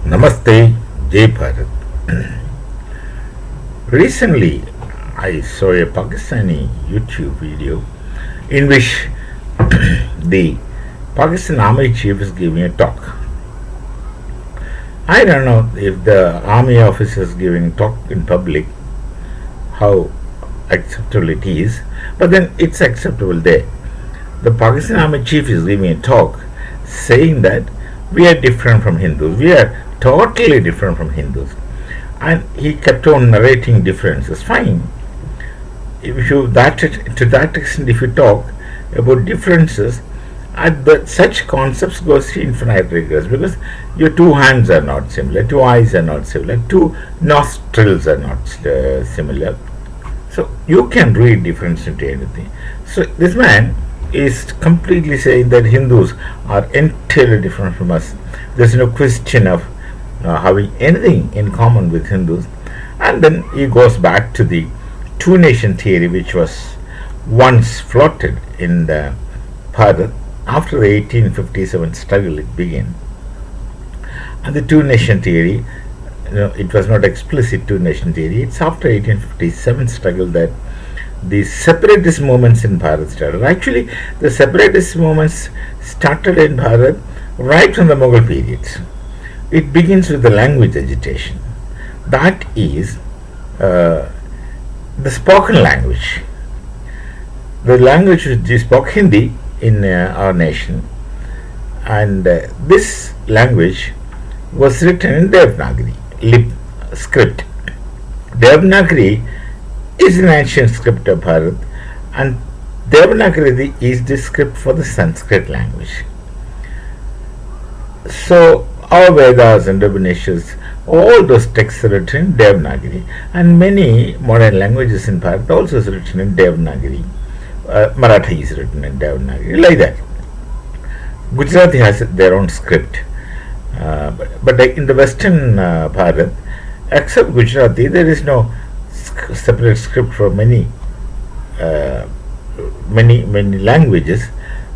Namaste, Jai Bharat. Recently, I saw a Pakistani YouTube video in which the Pakistan Army chief is giving a talk. I don't know if the army officers giving talk in public, how acceptable it is, but then it's acceptable there. The Pakistan Army chief is giving a talk saying that we are different from Hindus. We are totally different from Hindus. And he kept on narrating differences. Fine. If you to that extent, if you talk about differences, such concepts goes to infinite regress because your two hands are not similar, two eyes are not similar, two nostrils are not similar. So you can read difference into anything. So this man is completely saying that Hindus are entirely different from us. There's no question of having anything in common with Hindus. And then he goes back to the two nation theory, which was once floated in the Bharat after the 1857 struggle. It began, and the two nation theory, it was not explicit two nation theory. It's after 1857 struggle that the separatist movements in Bharat started. Actually, the separatist movements started in Bharat right from the Mughal periods. It begins with the language agitation. That is the spoken language. The language which is spoke Hindi in our nation, and this language was written in Devanagari lip script. Devanagari is an ancient script of Bharat, and Devanagari is the script for the Sanskrit language. So our Vedas and Upanishads, all those texts are written in Devanagari, and many modern languages in Bharat also is written in Devanagari. Marathi is written in Devanagari, like that. Gujarati has their own script, but in the Western Bharat, except Gujarati, there is no separate script for many languages.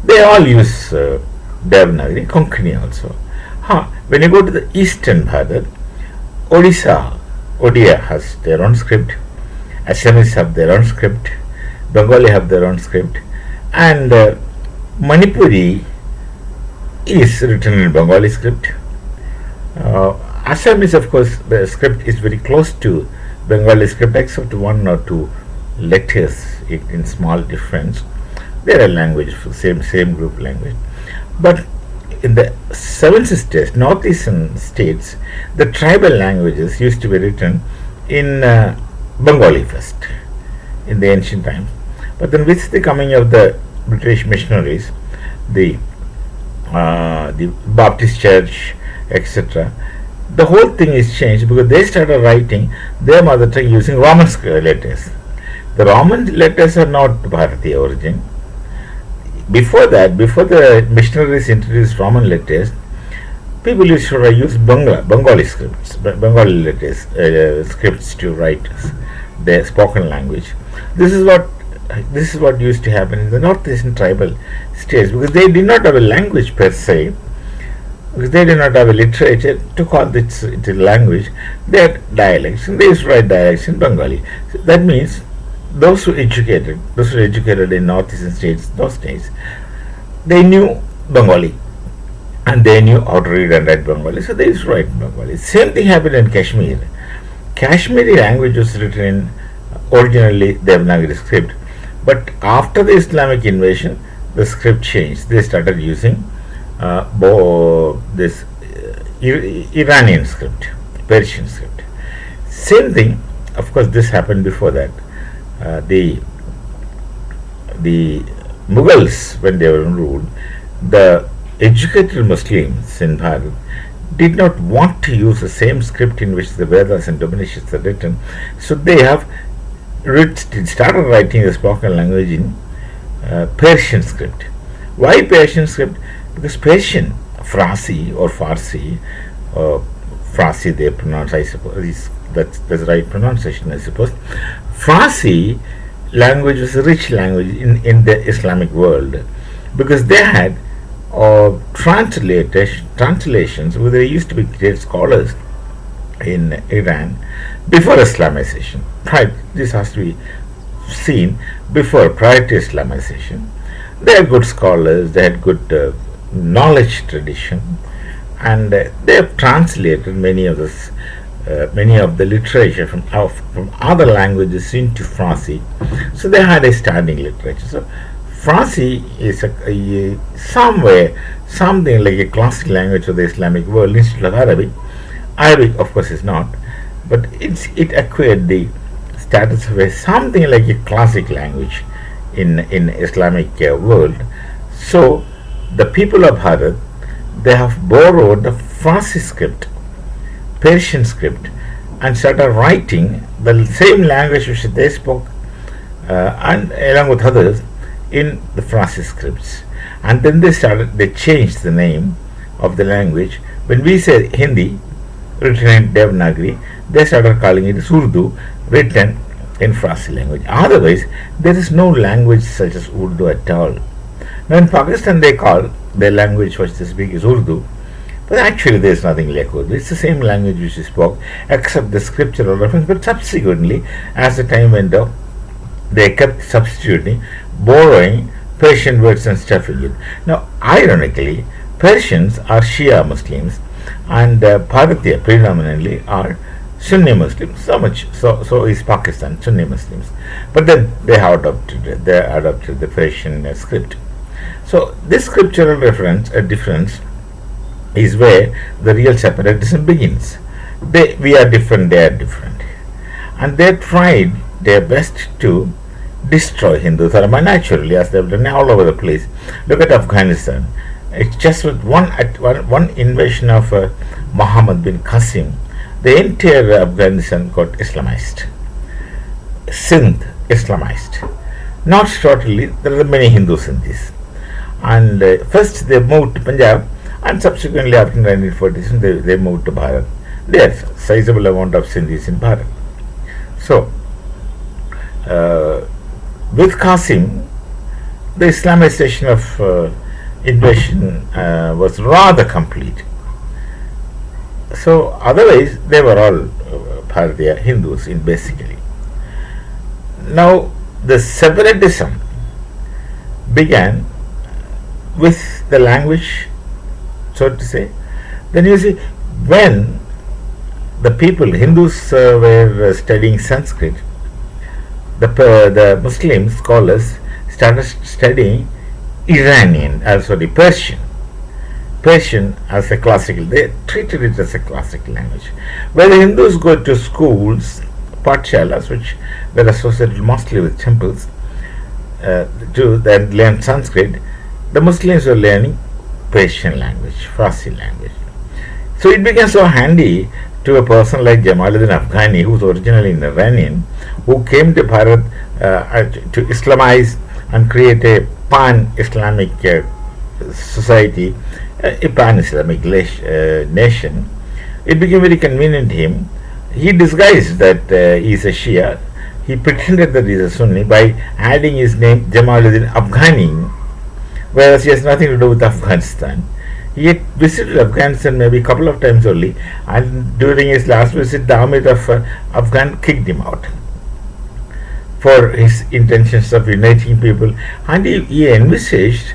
They all use Devanagari, Konkani also. When you go to the Eastern Bharat, Odia has their own script, Assamese have their own script, Bengali have their own script, and Manipuri is written in Bengali script. Assamese, of course, the script is very close to Bengali script except one or two letters in small difference. They are language, same group language. But in the seven states, northeastern states, the tribal languages used to be written in Bengali first in the ancient times. But then with the coming of the British missionaries, the Baptist Church, etc., the whole thing is changed because they started writing their mother tongue using Roman letters. The Roman letters are not Bharati origin. Before that, before the missionaries introduced Roman letters, people used to use Bengali scripts, Bengali letters, scripts to write their spoken language. This is what used to happen in the northeastern tribal states because they did not have a language per se, because they did not have a literature to call it a language. They had dialects, and they used to write dialects in Bengali. So that means those who were educated in northeastern states, those days, they knew Bengali and they knew how to read and write Bengali, so they used to write Bengali. Same thing happened in Kashmir. Kashmiri language was written in originally Devanagari script, but after the Islamic invasion, the script changed. They started using this Iranian script, Persian script. Same thing, of course, this happened before that. The Mughals, when they were ruled, the educated Muslims in Bharat did not want to use the same script in which the Vedas and Upanishads are written, so they have started writing the spoken language in Persian script. Why Persian script? Because Persian, Farsi or Farsi, Farsi they pronounce, I suppose, that's the right pronunciation, I suppose. Farsi language was a rich language in the Islamic world because they had or translations, where there used to be great scholars in Iran before Islamization. Right, this has to be seen prior to Islamization. They had good scholars, they had good knowledge tradition, and they have translated many of the literature from other languages into Farsi. So they had a standing literature. So Farsi is something like a classic language of the Islamic world instead of Arabic. Arabic, of course, is not, but it acquired the status of something like a classic language in Islamic world. So the people of Bharat, they have borrowed the Farsi script, Persian script, and started writing the same language which they spoke, and along with others, in the Farsi scripts. And then they changed the name of the language. When we say Hindi, written in Devanagari, they started calling it Urdu, written in Farsi language. Otherwise, there is no language such as Urdu at all. Now in Pakistan, they call their language which they speak is Urdu, but actually there is nothing like Urdu. It's the same language which is spoke, except the scriptural reference. But subsequently, as the time went on, they kept substituting, borrowing Persian words and stuffing it. Now, ironically, Persians are Shia Muslims, and Bharatiya predominantly are Sunni Muslims. So is Pakistan, Sunni Muslims. But then they adopted the Persian script. So this scriptural difference is where the real separatism begins. We are different, they are different, and they tried their best to destroy Hindu Dharma naturally, as they've done all over the place. Look at Afghanistan. It's just with one invasion of Muhammad bin Qasim, the entire Afghanistan got Islamized. Sindh Islamized. Not totally, there are many Hindu Sindhis. And first they moved to Punjab, and subsequently after 1947 they moved to Bharat. There's a sizable amount of Sindhis in Bharat. So, with Qasim, the Islamization of invasion was rather complete. So otherwise they were all Bharatiya Hindus in basically. Now the separatism began with the language, so to say. Then you see, when the people, Hindus were studying Sanskrit, the Muslim scholars started studying Iranian, Persian. Persian as a classical, they treated it as a classical language. Where the Hindus go to schools, pathshalas, which were associated mostly with temples, to then learn Sanskrit, the Muslims were learning Persian language, Farsi language. So it became so handy to a person like Jamaluddin Afghani, who was originally an Iranian, who came to Bharat to Islamize and create a pan-Islamic society, a pan-Islamic nation. It became very convenient to him. He disguised that he is a Shia. He pretended that he is a Sunni by adding his name Jamaluddin Afghani, whereas he has nothing to do with Afghanistan. He had visited Afghanistan maybe a couple of times only, and during his last visit, the army of Afghan kicked him out for his intentions of uniting people, and he envisaged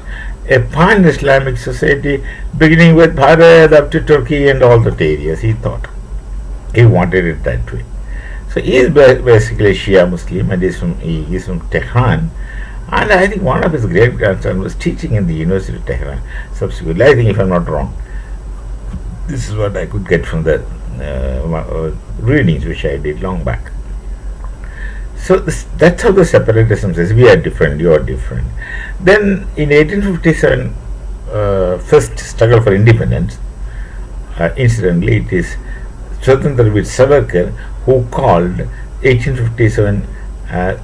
a pan-Islamic society beginning with Bharat up to Turkey and all that areas. He thought he wanted it that way. So he is basically a Shia Muslim, and he is from Tehran. And I think one of his great grandsons was teaching in the University of Tehran subsequently. I think, if I'm not wrong, this is what I could get from the readings which I did long back. So that's how the separatism says, we are different, you are different. Then in 1857, first struggle for independence, incidentally it is Swatantraveer Savarkar who called 1857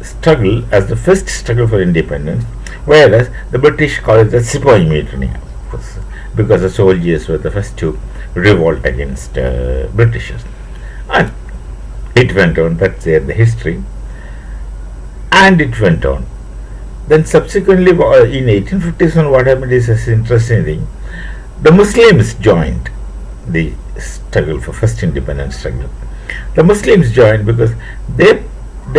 struggle as the first struggle for independence, whereas the British call it the Sepoy Mutiny, because the soldiers were the first to revolt against Britishers. And it went on, that's there the history. And it went on. Then subsequently in 1857 what happened is an interesting thing. The Muslims joined the struggle for first independence struggle. The Muslims joined because they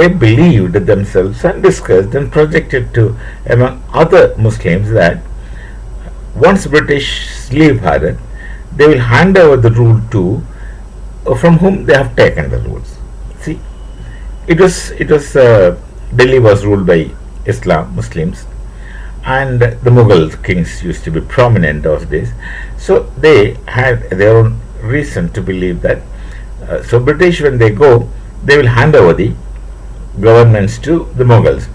believed themselves and discussed and projected to among other Muslims that once British leave Bharat, they will hand over the rule to from whom they have taken the rules. See, it was Delhi was ruled by Islam Muslims, and the Mughal kings used to be prominent those days. So they had their own reason to believe that. So British, when they go, they will hand over the governments to the Mughals.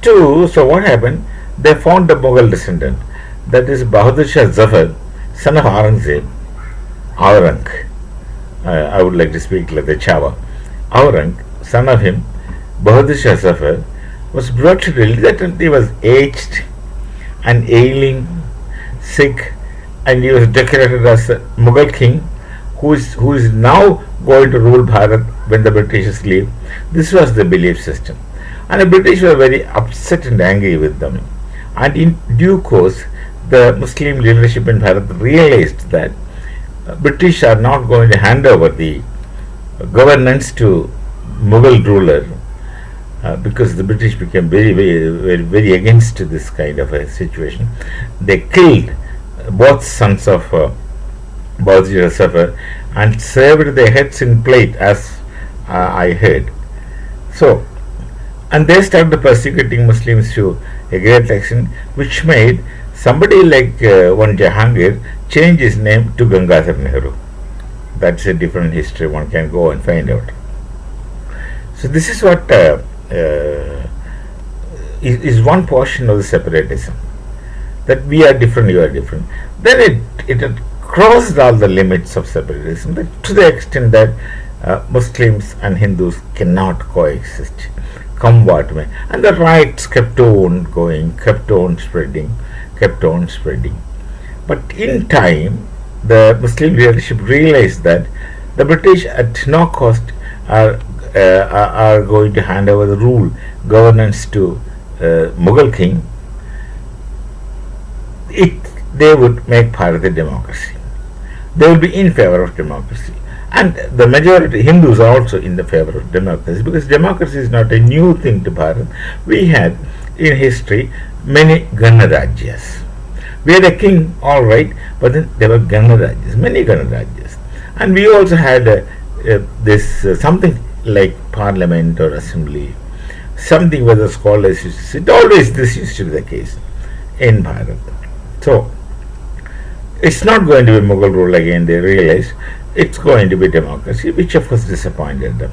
So what happened? They found the Mughal descendant, that is Bahadur Shah Zafar, son of Aurangzeb, Aurang. I would like to speak like the Chava. Aurang, son of him, Bahadur Shah Zafar, was brought to Delhi. That he was aged and ailing, sick, and he was decorated as a Mughal king who is now going to rule Bharat when the Britishers leave. This was the belief system. And the British were very upset and angry with them. And in due course, the Muslim leadership in Bharat realized that British are not going to hand over the governance to Mughal ruler, because the British became very against this kind of a situation. They killed both sons of Bahadur Shah Zafar and served their heads in plate, as I heard. So, and they started persecuting Muslims to a great extent, which made somebody like one Jahangir change his name to Gangadhar Nehru. That's a different history, one can go and find out. So this is what is one portion of the separatism, that we are different, you are different. Then it had crossed all the limits of separatism, to the extent that Muslims and Hindus cannot coexist, come what may. And the riots kept on going, kept on spreading. But in time, the Muslim leadership realized that the British at no cost are going to hand over the rule, governance to Mughal king. They would make Bharat a democracy. They will be in favor of democracy. And the majority Hindus are also in the favor of democracy, because democracy is not a new thing to Bharat. We had in history many Ganarajyas. We had a king, all right, but then there were Ganarajyas, many Ganarajyas. And we also had this something like parliament or assembly, something where the scholars used to sit. Always this used to be the case in Bharat. So, it's not going to be Mughal rule again, they realized. It's going to be democracy, which of course disappointed them.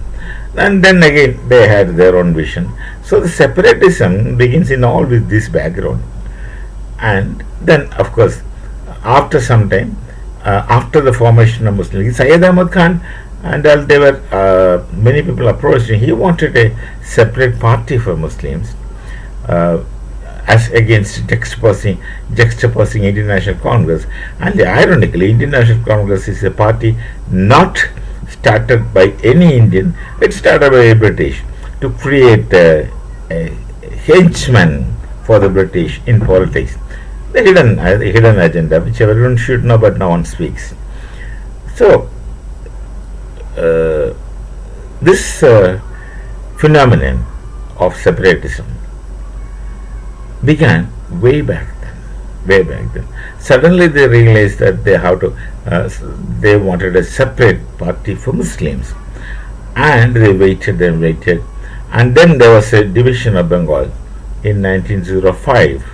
And then again, they had their own vision. So the separatism begins in all with this background. And then, of course, after some time, after the formation of Muslim League, Syed Ahmad Khan and they were, many people approached him. He wanted a separate party for Muslims, as against juxtaposing Indian National Congress. And ironically, Indian National Congress is a party not started by any Indian, it started by a British to create a henchman for the British in politics. The hidden agenda, which everyone should know, but no one speaks. So, this phenomenon of separatism began way back then. Suddenly they realized that they have to, they wanted a separate party for Muslims, and they waited, and then there was a division of Bengal in 1905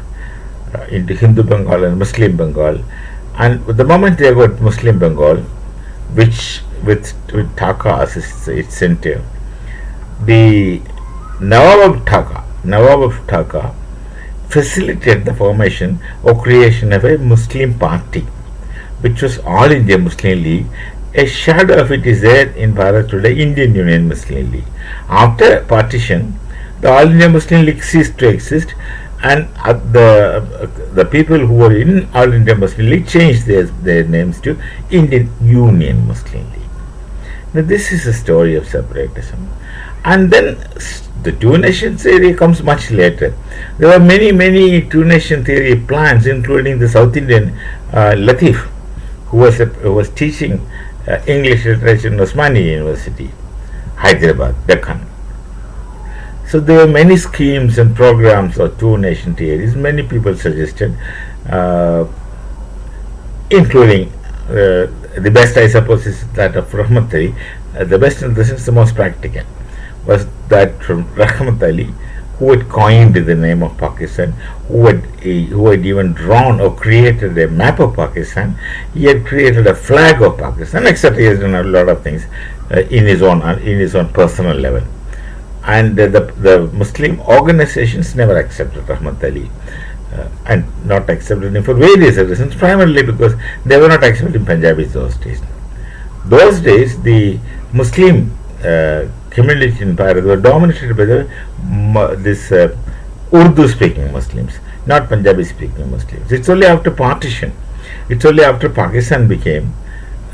into Hindu Bengal and Muslim Bengal. And the moment they got Muslim Bengal, which with Dhaka as its center, the Nawab of Dhaka facilitated the formation or creation of a Muslim party, which was All India Muslim League. A shadow of it is there in Bharat today, Indian Union Muslim League. After partition, the All India Muslim League ceased to exist, and the people who were in All India Muslim League changed their names to Indian Union Muslim League. Now this is a story of separatism. And then The two-nation theory comes much later. There were many two-nation theory plans, including the South Indian Latif, who was teaching English literature in Osmania University, Hyderabad, Deccan. So there were many schemes and programs of two-nation theories. Many people suggested, including the best, I suppose, is that of Rahmat Ali. The best in the sense, the most practical, was that from Rahmat Ali, who had coined the name of Pakistan, who had even drawn or created a map of Pakistan. He had created a flag of Pakistan, etc. He has done a lot of things in his own personal level. And the Muslim organizations never accepted Rahmat Ali, and not accepted him for various reasons, primarily because they were not accepting Punjabis those days. Those days, the Muslim community in Bharat were dominated by this Urdu-speaking Muslims, not Punjabi-speaking Muslims. It's only after partition, it's only after Pakistan became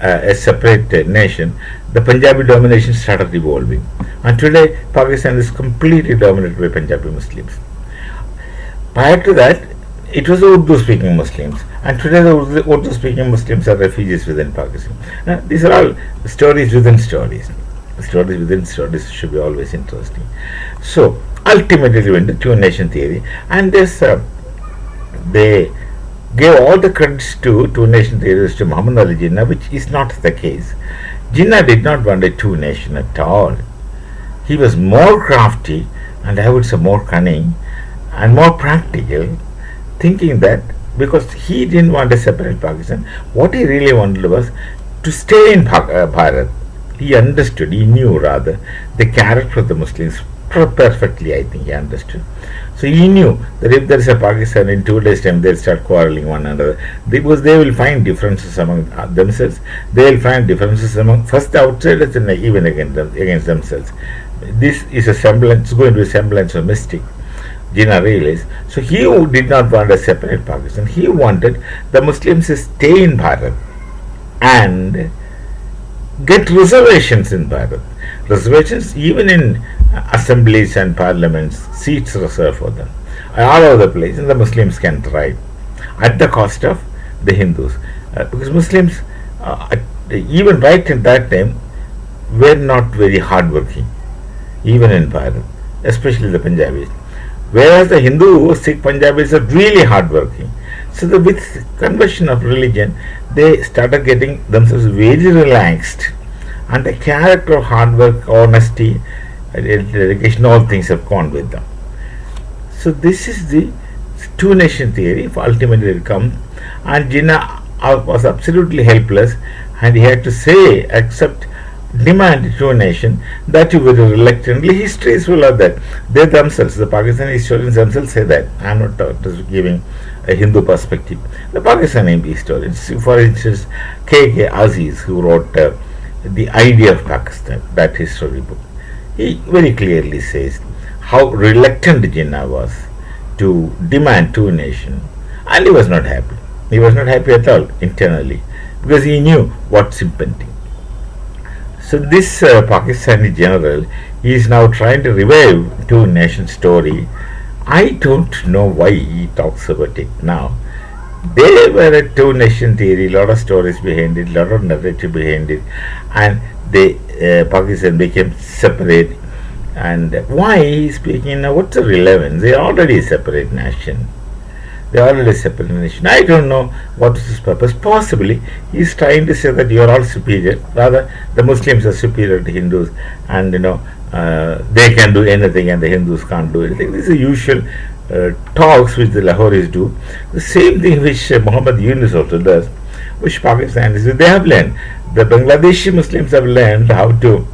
a separate nation, the Punjabi domination started evolving. And today, Pakistan is completely dominated by Punjabi Muslims. Prior to that, it was Urdu-speaking Muslims, and today the Urdu-speaking Muslims are refugees within Pakistan. Now, these are all stories within stories. Stories within stories should be always interesting. So, ultimately, they went to two-nation theory, and this they gave all the credits to two-nation theories to Muhammad Ali Jinnah, which is not the case. Jinnah did not want a two-nation at all. He was more crafty, and I would say more cunning, and more practical, thinking that because he didn't want a separate Pakistan, what he really wanted was to stay in Bharat. He understood, he knew rather, the character of the Muslims perfectly. I think he understood. So he knew that if there is a Pakistan, in 2 days' time they'll start quarreling one another, because they will find differences among themselves. They will find differences among first the outsiders and even against themselves. This is a semblance, going to be a semblance of mystic. Jinnah realized. So he did not want a separate Pakistan. He wanted the Muslims to stay in Bharat and get reservations in Bharat. Reservations even in assemblies and parliaments, seats reserved for them. All over the place, and the Muslims can thrive at the cost of the Hindus. Because Muslims, even right in that time, were not very hardworking, even in Bharat, especially the Punjabis. Whereas the Hindu, Sikh Punjabis are really hardworking. So with conversion of religion, they started getting themselves very relaxed, and the character of hard work, honesty, dedication, all things have gone with them. So this is the two-nation theory. Ultimately it comes, and Jinnah was absolutely helpless, and he had to say, accept, demand two-nation. That you very reluctantly. History is full of that. They themselves, the Pakistani historians themselves say that. I am not just giving a Hindu perspective. The Pakistani historians, for instance, K.K. Aziz, who wrote The Idea of Pakistan, that history book, he very clearly says how reluctant Jinnah was to demand two-nation, and he was not happy. He was not happy at all internally, because he knew what's impending. So this Pakistani general is now trying to revive two-nation story. I don't know why he talks about it now. There were a two-nation theory, lot of stories behind it, lot of narrative behind it, and Pakistan became separate. And why he is speaking now? What's the relevance? They are already a separate nation. They are already a separate nation. I don't know what is his purpose. Possibly he is trying to say that you are all superior. Rather, the Muslims are superior to Hindus, and they can do anything, and the Hindus can't do anything. This is the usual talks which the Lahoris do. The same thing which Muhammad Yunus also does, which Pakistanis, they have learned. The Bangladeshi Muslims have learned how to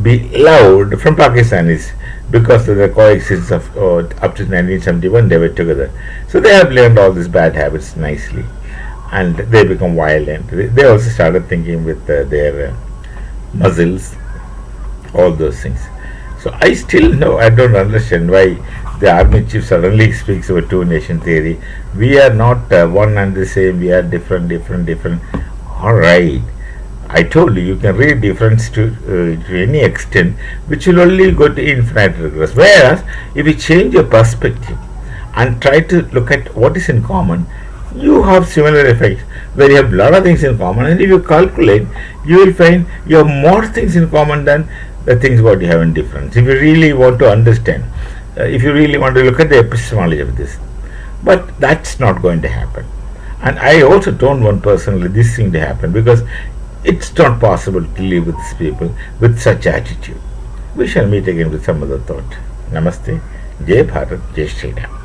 be loved from Pakistanis, because of the coexistence of up to 1971 they were together. So they have learned all these bad habits nicely, and they become violent. They also started thinking with their muzzles, all those things. So I still know, I don't understand why the army chief suddenly speaks about two-nation theory. We are not one and the same. We are different. All right. I told you, you can read difference to any extent, which will only go to infinite regress. Whereas, if you change your perspective and try to look at what is in common, you have similar effects where you have a lot of things in common, and if you calculate, you will find you have more things in common than the things what you have in difference. If you really want to understand, if you really want to look at the epistemology of this, but that's not going to happen. And I also don't want personally this thing to happen, because it's not possible to live with these people with such attitude. We shall meet again with some other thought. Namaste. Jai Bharat. Jai Shri Ram.